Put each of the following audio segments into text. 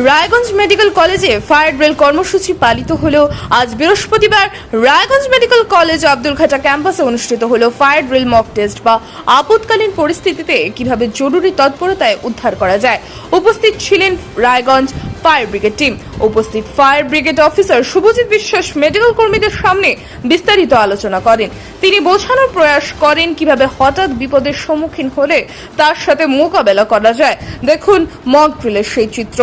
Raiganj medical কলেজে fire drill কর্মসূচি পালিত হলো। আজ বৃহস্পতিবার রায়গঞ্জ মেডিকেল কলেজ আব্দুলঘাটা ক্যাম্পাসে অনুষ্ঠিত হলো ফায়ার ড্রিল মক টেস্ট বা আপৎকালীন পরিস্থিতিতে কিভাবে জরুরি তৎপরতায় উদ্ধার করা যায়। উপস্থিত ছিলেন রায়গঞ্জ ফায়ার ব্রিগেড টিম। উপস্থিত ফায়ার ব্রিগেড অফিসার শুভজিৎ বিশ্বাস মেডিকেল কর্মীদের সামনে বিস্তারিত আলোচনা করেন। তিনি বোঝানোর প্রয়াস করেন কিভাবে হঠাৎ বিপদের সম্মুখীন হলে তার সাথে মোকাবেলা করা যায়। দেখুন মক ড্রিলের সেই চিত্র।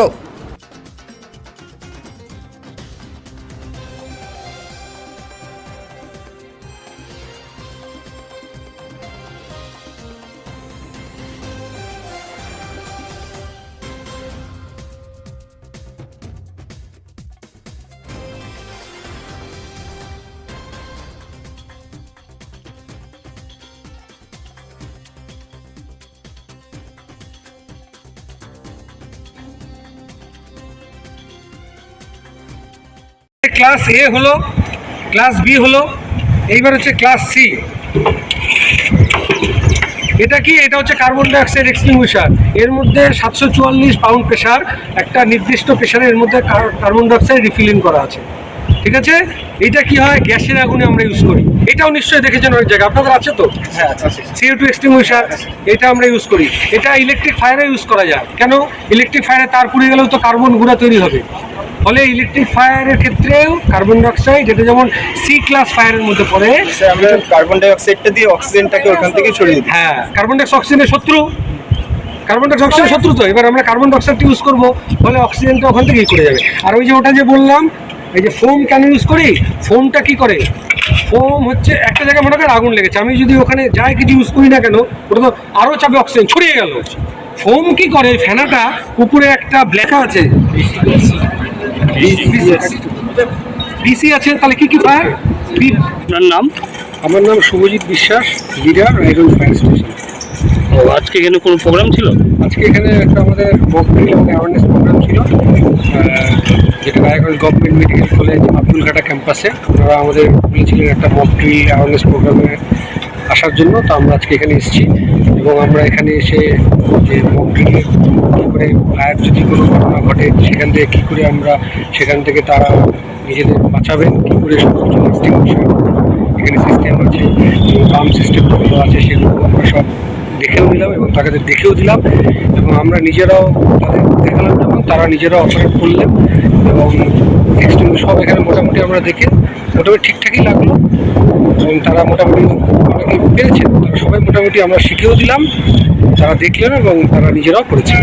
ক্লাস এ হলো, ক্লাস বি হলো, এইবার হচ্ছে ক্লাস সি। এটা কি? এটা হচ্ছে কার্বন ডাইঅক্সাইড এক্সটিংগুইশার। এর মধ্যে 744 পাউন্ড প্রেশার, একটা নির্দিষ্ট প্রেশারে এর মধ্যে কার্বন ডাইঅক্সাইড রিফিলিং করা আছে। ঠিক আছে? এটা কি হয়? গ্যাসের আগুনে আমরা ইউজ করি। এটাও নিশ্চয়ই দেখেছেন অনেক জায়গায়, আপনাদের আছে তো? হ্যাঁ আছে। CO2 এক্সটিংগুইশার, এটা আমরা ইউজ করি। এটা ইলেকট্রিক ফায়ারে ইউজ করা যায়। কেন? ইলেকট্রিক ফায়ারে তার পুড়ে গেলেও তো কার্বন গুঁড়া তৈরি হবে। ফলে ইলেকট্রিক ফায়ারের ক্ষেত্রেও কার্বন ডাইঅক্সাইড, এটা যেমন সি ক্লাস ফায়ারের মধ্যে পড়ে, আমরা কার্বন ডাইঅক্সাইডটা দিয়ে অক্সিজেনটাকে ওখান থেকে ছড়িয়ে দিই। হ্যাঁ, কার্বন ডাইঅক্সাইড অক্সিজেনের শত্রু। কার্বন ডাইঅক্সাইড শত্রু তো। এবার আমরা কার্বন ডাইঅক্সাইডটা ইউজ করবো, ফলে অক্সিজেনটা ওখান থেকেই করে যাবে। আর ওই যে ওটা যে বললাম, এই যে ফোম কেন ইউজ করি? ফোমটা কি করে? ফোম হচ্ছে একটা জায়গায় মনে করেন আগুন লেগেছে, আমি যদি ওখানে যাই কিছু ইউজ করি না কেন, ওটা তো আরও চাপে অক্সিজেন ছড়িয়ে গেল। ফোম কি করে? ফেনাটা উপরে একটা ব্ল্যাকা আছে, ডিসি আছে। তাহলে কি কি ফায়ার? আপনার নাম? আমার নাম শুভজিৎ বিশ্বাস, লিডার রায়গঞ্জ ফায়ার স্টেশন। ও, আজকে এখানে কোনো প্রোগ্রাম ছিল? আজকে এখানে একটা আমাদের মক ড্রিল এবং অ্যাওয়ারনেস প্রোগ্রাম ছিল, যেটা Raiganj government medical college Abdulghata ক্যাম্পাসে। ওনারা আমাদের বলেছিলেন একটা মক ড্রিল অ্যাওয়ারনেস প্রোগ্রামে আসার জন্য, তো আমরা আজকে এখানে এসেছি। এবং আমরা এখানে এসে যে মক ড্রিলে কী করে ফায়ার যদি কোনো ঘটনা ঘটে, সেখান থেকে কী করে আমরা সেখান থেকে তারা নিজেদের বাঁচাবেন, কী করে সব কিছু এক্সটিংগুইশার এখানে সিস্টেম আছে, পাম্প সিস্টেমগুলো আছে, সেগুলো আমরা সব দেখেও নিলাম এবং তাদের দেখেও দিলাম। এবং আমরা নিজেরাও তাদের দেখালাম, যেমন তারা নিজেরাও অপারেট করলেন। এবং এক্সটিংগুইশার সব এখানে মোটামুটি আমরা দেখে মোটামুটি ঠিকঠাকই লাগলো। এবং তারা মোটামুটি অনেকে পেরেছেন, তারা সবাই মোটামুটি আমরা শিখেও দিলাম, তারা দেখলেন এবং তারা নিজেরাও করেছেন।